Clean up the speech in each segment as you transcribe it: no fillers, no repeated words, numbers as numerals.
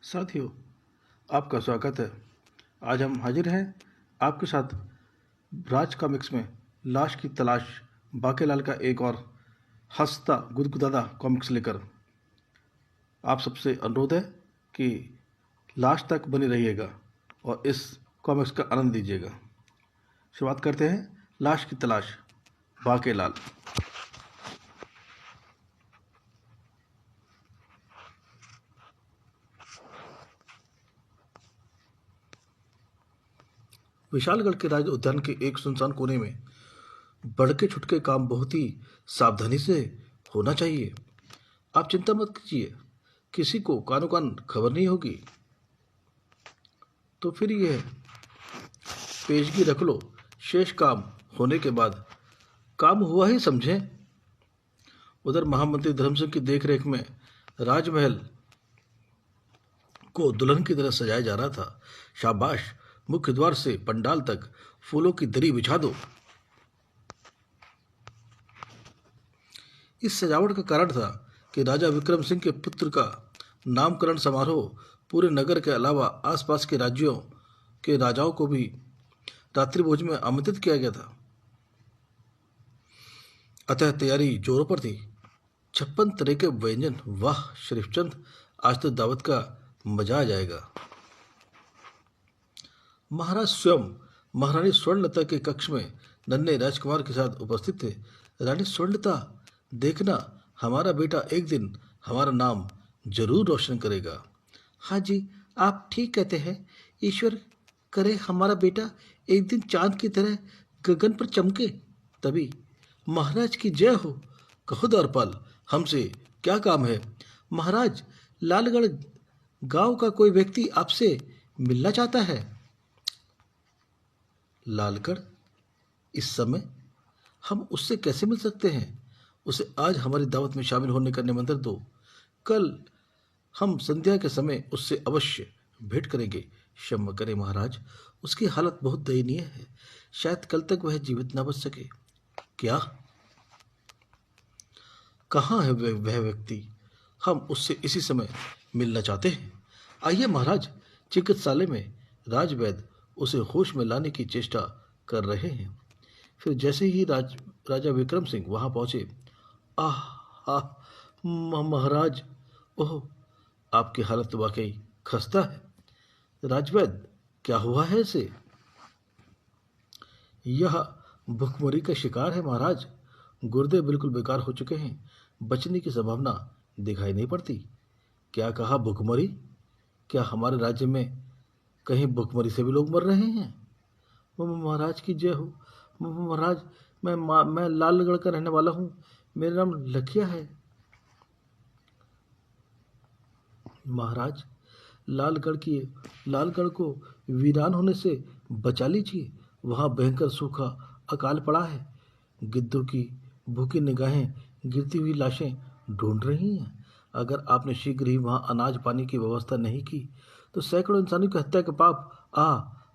साथियों, आपका स्वागत है। आज हम हाजिर हैं आपके साथ राज कॉमिक्स में लाश की तलाश बाकेलाल का एक और हंसता गुदगुदाता कॉमिक्स लेकर। आप सबसे अनुरोध है कि लास्ट तक बने रहिएगा और इस कॉमिक्स का आनंद लीजिएगा। शुरुआत करते हैं लाश की तलाश बाकेलाल। विशालगढ़ के राज्य उद्यान के एक सुनसान कोने में बढ़के छुटके काम बहुत ही सावधानी से होना चाहिए। आप चिंता मत कीजिए, किसी को कानो कान खबर नहीं होगी। तो फिर यह पेशगी रख लो, शेष काम होने के बाद काम हुआ ही समझें। उधर महामंत्री धर्म सिंह की देखरेख में राजमहल को दुल्हन की तरह सजाया जा रहा था। शाबाश, मुख्य द्वार से पंडाल तक फूलों की दरी बिछा दो। इस सजावट का कारण था कि राजा विक्रम सिंह के पुत्र का नामकरण समारोह पूरे नगर के अलावा आसपास के राज्यों के राजाओं को भी रात्रि भोज में आमंत्रित किया गया था। अतः तैयारी जोरों पर थी। 56 तरह के व्यंजन। वाह शरीफचंद, आज तो दावत का मजा आ जाएगा। महाराज स्वयं महारानी स्वर्णलता के कक्ष में नन्हे राजकुमार के साथ उपस्थित थे। रानी स्वर्णलता, देखना, हमारा बेटा एक दिन हमारा नाम जरूर रोशन करेगा। हाँ जी, आप ठीक कहते हैं। ईश्वर करे हमारा बेटा एक दिन चांद की तरह गगन पर चमके। तभी महाराज की जय हो। कहो द्वारपाल, हमसे क्या काम है? महाराज, लालगढ़ गांव का कोई व्यक्ति आपसे मिलना चाहता है। लालगढ़? इस समय हम उससे कैसे मिल सकते हैं? उसे आज हमारी दावत में शामिल होने का निमंत्रण दो। कल हम संध्या के समय उससे अवश्य भेंट करेंगे। क्षमा करें महाराज, उसकी हालत बहुत दयनीय है। शायद कल तक वह जीवित न बच सके। क्या? कहाँ है वह व्यक्ति? हम उससे इसी समय मिलना चाहते हैं। आइए महाराज। चिकित्सालय में राजवैद्य उसे होश में लाने की चेष्टा कर रहे हैं। फिर जैसे ही राजा विक्रम सिंह वहां पहुंचे, आह आह महाराज, ओह, आपकी हालत तो वाकई खस्ता है। राजवैद्य, क्या हुआ है इसे? यह भुखमरी का शिकार है महाराज। गुर्दे बिल्कुल बेकार हो चुके हैं, बचने की संभावना दिखाई नहीं पड़ती। क्या कहा? भुखमरी? क्या हमारे राज्य में कहीं भुखमरी से भी लोग मर रहे हैं? महाराज की जय हो। महाराज, मैं लालगढ़ का रहने वाला हूँ। मेरा नाम लखिया है। महाराज, लालगढ़ को वीरान होने से बचा लीजिए। वहां भयंकर सूखा अकाल पड़ा है। गिद्धों की भूखी निगाहें गिरती हुई लाशें ढूंढ रही हैं। अगर आपने शीघ्र ही वहां अनाज पानी की व्यवस्था नहीं की तो सैकड़ों इंसानों की हत्या का पाप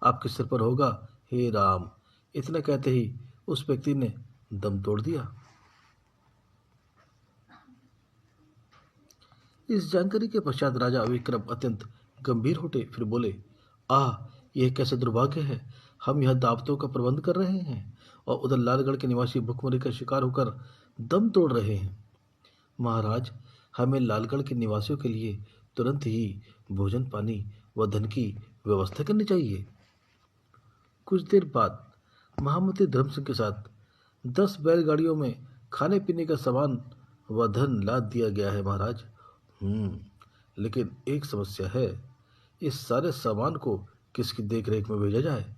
आपके सिर पर होगा। हे राम! इतना कहते ही उस व्यक्ति ने दम तोड़ दिया। इस जानकारी के पश्चात राजा विक्रम अत्यंत गंभीर होते, फिर बोले, यह कैसे दुर्भाग्य है। हम यह दावतों का प्रबंध कर रहे हैं और उधर लालगढ़ के निवासी भुखमरी का शिकार होकर दम तोड़ रहे हैं। महाराज, हमें लालगढ़ के निवासियों के लिए तुरंत ही भोजन पानी व धन की व्यवस्था करनी चाहिए। कुछ देर बाद महामंत्री धर्म सिंह के साथ 10 बैलगाड़ियों में खाने पीने का सामान व धन लाद दिया गया है महाराज। लेकिन एक समस्या है। इस सारे सामान को किसकी देखरेख में भेजा जाए?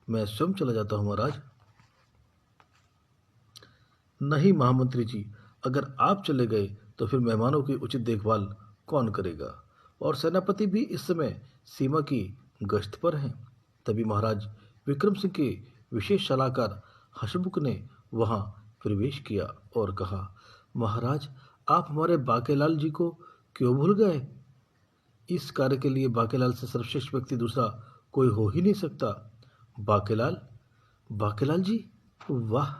मैं स्वयं चला जाता हूं महाराज। नहीं महामंत्री जी, अगर आप चले गए तो फिर मेहमानों की उचित देखभाल कौन करेगा? और सेनापति भी इस समय सीमा की गश्त पर हैं। तभी महाराज विक्रम सिंह के विशेष सलाहकार हसमुख ने वहां प्रवेश किया और कहा, महाराज, आप हमारे बाकेलाल जी को क्यों भूल गए? इस कार्य के लिए बाकेलाल से सर्वश्रेष्ठ व्यक्ति दूसरा कोई हो ही नहीं सकता। बाकेलाल जी? वाह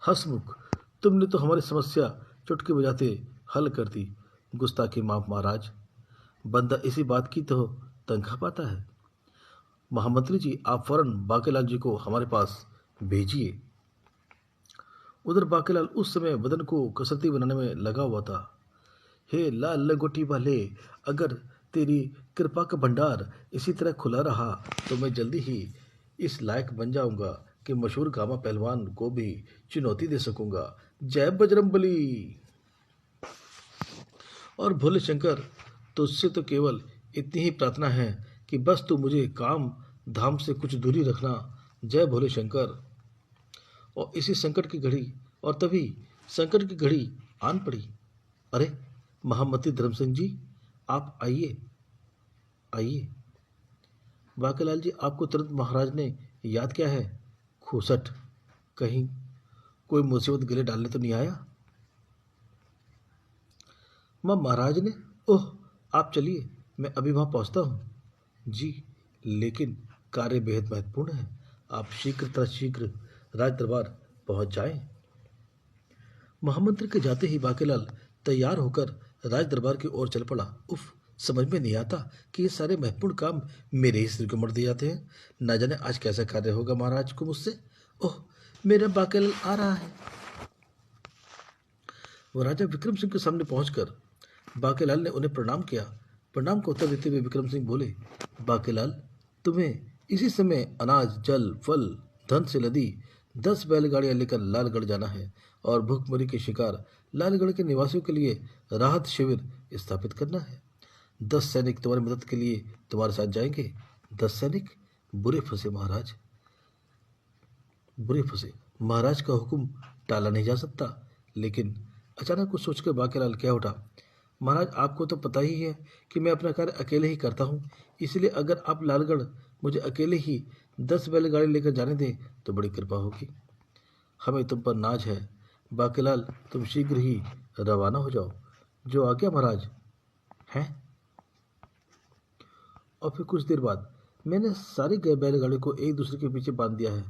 हसमुख, तुमने तो हमारी समस्या चुटकी बजाते हल कर दी। गुस्ताखी माफ महाराज, बंदा इसी बात की तो तनख्वाह पाता है। महामंत्री जी, आप फौरन बाकेलाल जी को हमारे पास भेजिए। उधर बाकेलाल उस समय बदन को कसरती बनाने में लगा हुआ था। हे लाल लंगोटी वाले, अगर तेरी कृपा का भंडार इसी तरह खुला रहा तो मैं जल्दी ही इस लायक बन जाऊंगा कि मशहूर गामा पहलवान को भी चुनौती दे सकूंगा। जय बजरंगबली। और भोले शंकर, तुझसे तो केवल इतनी ही प्रार्थना है कि बस तू मुझे काम धाम से कुछ दूरी रखना। जय भोले शंकर। और इसी संकट की घड़ी, और तभी संकट की घड़ी आन पड़ी। अरे महामंत्री धर्म सिंह जी, आप आइए आइए। बाकेलाल जी, आपको तुरंत महाराज ने याद किया है। खूसट, कहीं कोई मुसीबत गले डालने तो नहीं आया? मां महाराज ने, ओह आप चलिए, मैं अभी वहां पहुंचता हूं। जी, लेकिन कार्य बेहद महत्वपूर्ण है, आप शीघ्र राज दरबार पहुंच जाएं। महामंत्री के जाते ही बाकेलाल तैयार होकर राज दरबार की ओर चल पड़ा। उफ, समझ में नहीं आता कि ये सारे महत्वपूर्ण काम मेरे ही सिर के मर दिए जाते हैं। ना जाने आज कैसा कार्य होगा महाराज को मुझसे। ओह, मेरा बाकेलाल आ रहा है। वो राजा विक्रम सिंह के सामने पहुंचकर बाकेलाल ने उन्हें प्रणाम किया। प्रणाम को उत्तर देते हुए विक्रम सिंह बोले, बाकेलाल, तुम्हें इसी समय अनाज, जल, फल, धन से लदी 10 बैलगाड़ियां लेकर लालगढ़ जाना है और भूखमरी के शिकार लालगढ़ के निवासियों के लिए राहत शिविर स्थापित करना है। 10 सैनिक तुम्हारी मदद के लिए तुम्हारे साथ जाएंगे। 10 सैनिक? बुरे फंसे महाराज, बुरे फंसे। महाराज का हुक्म टाला नहीं जा सकता। लेकिन अचानक कुछ सोचकर बाकेलाल क्या उठा, महाराज आपको तो पता ही है कि मैं अपना कार्य अकेले ही करता हूँ, इसलिए अगर आप लालगढ़ मुझे अकेले ही 10 बैलगाड़ी लेकर जाने दें तो बड़ी कृपा होगी। हमें तुम पर नाज है। बाकेलाल, तुम शीघ्र ही रवाना हो जाओ। जो आज्ञा महाराज। हैं? और फिर कुछ देर बाद मैंने सारी बैलगाड़ी को एक दूसरे के पीछे बांध दिया है।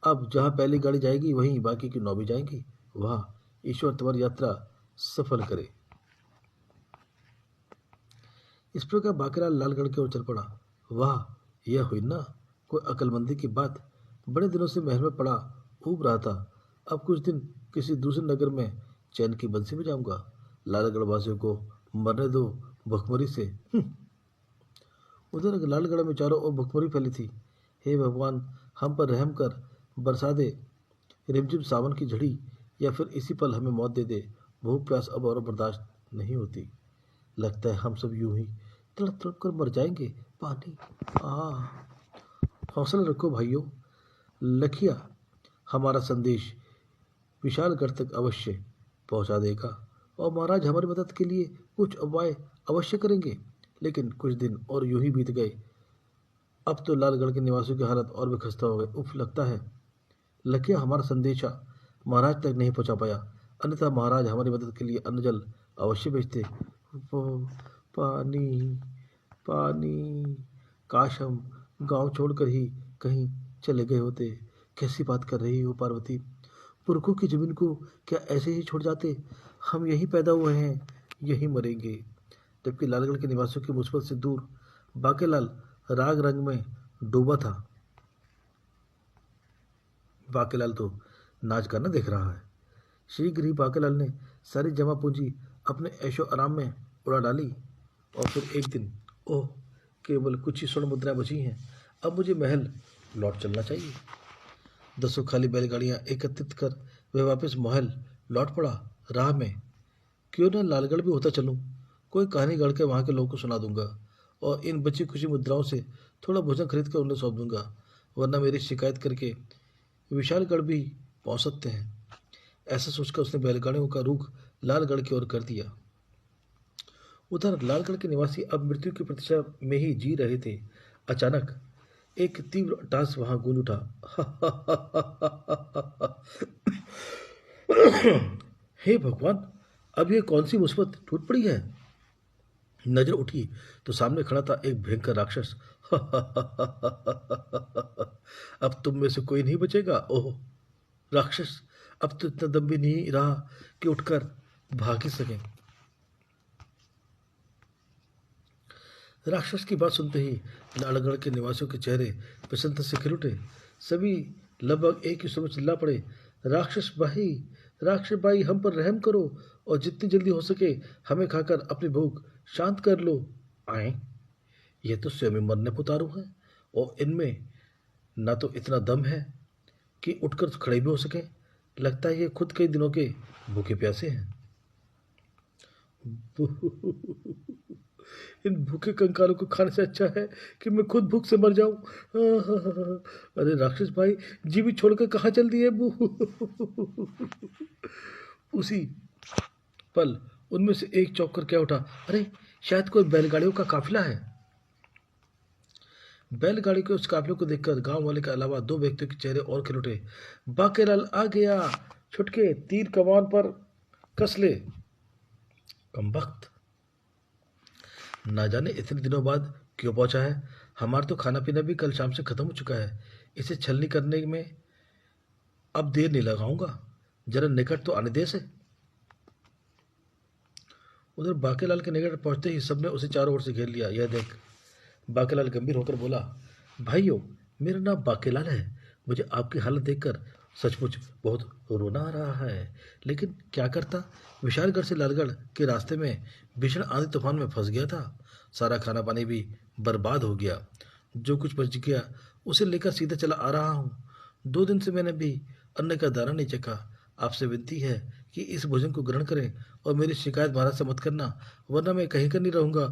अब जहाँ पहली गाड़ी जाएगी वहीं बाकी की 9 भी जाएंगी। वाह, ईश्वर तुम्हारी यात्रा सफल करे। इस प्रकार बाकेलाल लालगढ़ की ओर चल पड़ा। वाह, यह हुई ना कोई अक्लमंदी की बात। बड़े दिनों से महल में पड़ा ऊब रहा था, अब कुछ दिन किसी दूसरे नगर में चैन की बंसी बजाऊंगा। लालगढ़ वासियों को मरने दो भुखमरी से। उधर लालगढ़ में चारों ओर भुखमरी फैली थी। हे भगवान, हम पर रहम कर बरसा दे रिमझिम सावन की झड़ी, या फिर इसी पल हमें मौत दे दे। भूख प्यास अब और बर्दाश्त नहीं होती। लगता है हम सब यूं ही तड़प तड़प कर मर जाएंगे। पानी, आ हौसला रखो भाइयों। लखिया हमारा संदेश विशालगढ़ तक अवश्य पहुंचा देगा और महाराज हमारी मदद के लिए कुछ उपाय अवश्य करेंगे। लेकिन कुछ दिन और यूं ही बीत गए। अब तो लालगढ़ के निवासियों की हालत और भी खस्ता हो गई। उफ, लगता है लखिया हमारा संदेशा महाराज तक नहीं पहुंचा पाया, अन्यथा महाराज हमारी मदद के लिए अन्न जल अवश्य भेजते। वो पानी, पानी, काश हम गांव छोड़कर ही कहीं चले गए होते। कैसी बात कर रही हो पार्वती, पुरखों की जमीन को क्या ऐसे ही छोड़ जाते? हम यहीं पैदा हुए हैं, यहीं मरेंगे। जबकि लालगढ़ के निवासियों की मुसीबत से दूर बाकेलाल राग रंग में डूबा था। बाकेलाल तो नाच गाना देख रहा है। शीघ्र ही बाकेलाल ने सारी जमा पूंजी अपने ऐशो आराम में उड़ा डाली। और फिर एक दिन, ओह, केवल कुछ ही स्वर्ण मुद्राएं बची हैं, अब मुझे महल लौट चलना चाहिए। 10 खाली बैलगाड़ियां एकत्रित कर वह वापस महल लौट पड़ा। राह में क्यों न लालगढ़ भी होता चलूं, कोई कहानी गढ़ के वहां के लोगों को सुना दूंगा और इन बची खुशी मुद्राओं से थोड़ा भोजन खरीद कर उन्हें सौंप दूंगा, वरना मेरी शिकायत करके विशालगढ़ भी पहुंच सकते हैं। ऐसा सोचकर उसने बैलगाड़ियों का रुख लालगढ़ की ओर कर दिया। उधर लालगढ़ के निवासी अब मृत्यु की प्रतीक्षा में ही जी रहे थे। अचानक एक तीव्र अट्टहास वहां गूंज उठा। हे भगवान, अब ये कौन सी मुसीबत टूट पड़ी है? नजर उठी तो सामने खड़ा था एक भयंकर राक्षस। अब तुम में से कोई नहीं बचेगा। ओह राक्षस, अब तो इतना दम भी नहीं रहा कि उठकर भाग ही सके। राक्षस की बात सुनते ही लालगढ़ के निवासियों के चेहरे प्रसन्नता से खिल उठे। सभी लगभग एक ही समय चिल्ला पड़े, राक्षस भाई हम पर रहम करो और जितनी जल्दी हो सके हमें खाकर अपनी भूख शांत कर लो। आए, ये तो स्वयं ही मरने को उतारू हैं और इनमें ना तो इतना दम है कि उठकर खड़े भी हो सके। लगता है ये खुद कई दिनों के भूखे प्यासे हैं। इन भूखे कंकालों को खाने से अच्छा है कि मैं खुद भूख से मर जाऊं। अरे राक्षस भाई, जीवित छोड़कर कहाँ चल दिए? उसी पल उनमें से एक चौंक कर क्या उठा, अरे शायद कोई बैलगाड़ियों का काफिला है। बैलगाड़ी के उस काफिले को देखकर गांव वाले के अलावा दो व्यक्तियों के चेहरे और खिल उठे। बाकेलाल आ गया, छुटके तीर कमान पर कस ले। कमबख्त, ना जाने इतने दिनों बाद क्यों पहुंचा है। हमारा तो खाना पीना भी कल शाम से खत्म हो चुका है। इसे छलनी करने में अब देर नहीं लगाऊंगा। जरा निकट तो आने दे से। उधर बाकेलाल के निकट पहुंचते ही सबने उसे चारों ओर से घेर लिया। यह देख, बाकेलाल गंभीर होकर बोला, भाइयों, मेरा नाम बाकेलाल है। मुझे आपकी हालत देखकर सचमुच बहुत रोना आ रहा है, लेकिन क्या करता। विशालगढ़ से लालगढ़ के रास्ते में भीषण आंधी तूफान में फंस गया था। सारा खाना पानी भी बर्बाद हो गया। जो कुछ बच गया उसे लेकर सीधा चला आ रहा हूँ। 2 दिन से मैंने भी अन्न का दाना नहीं चखा। आपसे विनती है कि इस भोजन को ग्रहण करें और मेरी शिकायत महाराज से मत करना, वरना मैं कहीं का नहीं रहूंगा।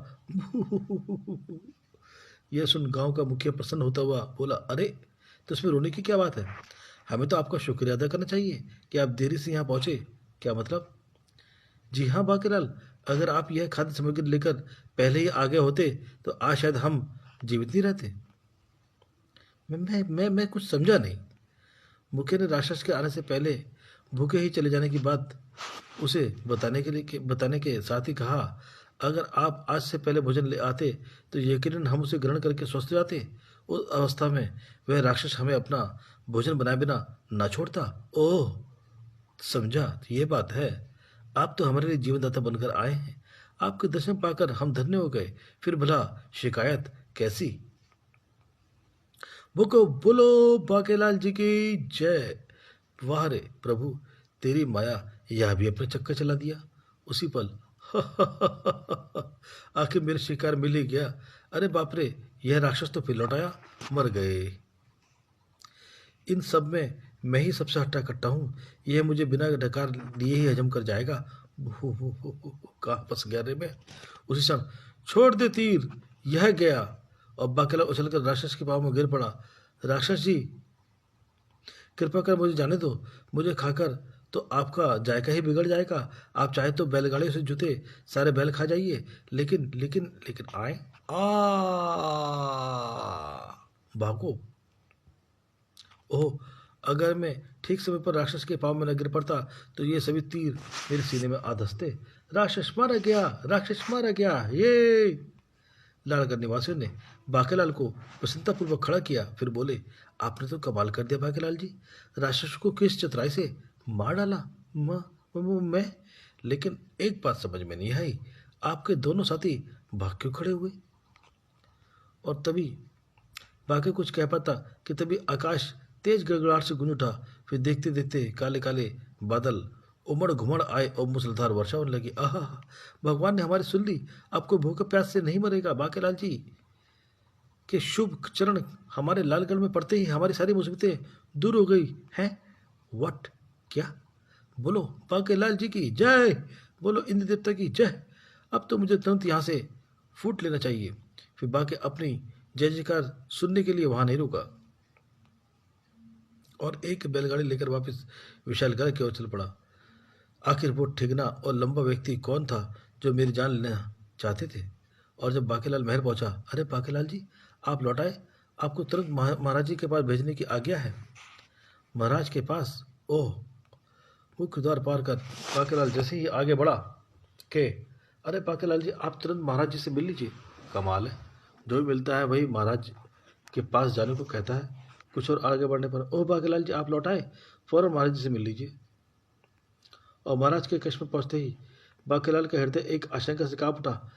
यह सुन गांव का मुखिया प्रसन्न होता हुआ बोला, अरे तो इसमें रोने की क्या बात है? हमें तो आपका शुक्रिया अदा करना चाहिए कि आप देरी से यहाँ पहुंचे। क्या मतलब? जी हाँ बाकेलाल, अगर आप यह खाद्य सामग्री लेकर पहले ही आगे होते तो आज शायद हम जीवित नहीं रहते। मैं कुछ समझा नहीं। मुखिया ने राक्षस के आने से पहले भूखे ही चले जाने की बात उसे बताने के साथ ही कहा, अगर आप आज से पहले भोजन ले आते तो यकीनन हम उसे ग्रहण करके स्वस्थ हो जाते। उस अवस्था में वह राक्षस हमें अपना भोजन बनाए बिना ना छोड़ता। ओह, समझा, तो ये बात है। आप तो हमारे लिए जीवनदाता बनकर आए हैं। आपके दर्शन पाकर हम धन्य हो गए। फिर भला शिकायत कैसी? बोको बोलो बाकेलाल जी की जय। वाह रे प्रभु, तेरी माया, यह भी अपने चक्कर चला दिया। उसी पल आखिर मेरे शिकार मिल ही गया। अरे बाप रे, यह राक्षस तो फिर लौट आया। मर गए। इन सब में मैं ही सबसे हट्टा कट्टा हूँ। यह मुझे बिना डकार लिए ही हजम कर जाएगा। कहाँ फंस गया रे मैं। उसी क्षण छोड़ दे तीर, यह गया। और बाकेला उछलकर राक्षस के पाँव में गिर पड़ा। राक्षस जी, कृपा कर मुझे जाने दो। मुझे खाकर तो आपका जायका ही बिगड़ जाएगा। आप चाहे तो बैलगाड़ी से जुते सारे बैल खा जाइए, लेकिन लेकिन लेकिन आए आ भागो। ओह, अगर मैं ठीक समय पर राक्षस के पाँव में न गिर पड़ता तो ये सभी तीर मेरे सीने में आ धंसते। राक्षस मारा गया, राक्षस मारा गया। ये लालगढ़ निवासियों ने बाकेलाल को प्रसन्नतापूर्वक खड़ा किया। फिर बोले, आपने तो कमाल कर दिया बाकेलाल जी। राक्षस को किस चतुराई से मार डाला। मैं लेकिन एक बात समझ में नहीं आई, आपके दोनों साथी भाग क्यों खड़े हुए? और तभी बाकी कुछ कह पाता कि तभी आकाश तेज गड़गड़ाहट से गूंज उठा। फिर देखते देखते काले काले बादल उमड़ घुमड़ आए और मूसलाधार वर्षा होने लगी। आहा, भगवान ने हमारी सुन ली। अब कोई भूखे प्यास से नहीं मरेगा। बाकेलाल जी के शुभ चरण हमारे लालगढ़ में पड़ते ही हमारी सारी मुसीबतें दूर हो गई हैं। वट, क्या? बोलो बाकेलाल जी की जय, बोलो इंद्र देवता की जय। अब तो मुझे तुरंत यहाँ से फूट लेना चाहिए। फिर बाके अपनी जय जयकार सुनने के लिए वहां नहीं रुका और एक बैलगाड़ी लेकर वापस विशालगढ़ की ओर चल पड़ा। आखिर वो ठिगना और लंबा व्यक्ति कौन था जो मेरी जान लेना चाहते थे? और जब बाकेलाल महल पहुंचा, अरे बाकेलाल जी, आप लौट आए। आपको तुरंत महाराज जी के पास भेजने की आज्ञा है। महाराज के पास? ओह। मुख्य द्वार पार कर बाकेलाल जैसे ही आगे बढ़ा के, अरे बाकेलाल जी, आप तुरंत महाराज जी से मिल लीजिए। कमाल है, जो भी मिलता है वही महाराज के पास जाने को कहता है। कुछ और आगे बढ़ने पर, ओह बाकेलाल जी, आप लौट आए, फौरन महाराज जी से मिल लीजिए। और महाराज के कक्ष में पहुंचते ही बाकेलाल का हृदय एक आशंका से कांप उठा।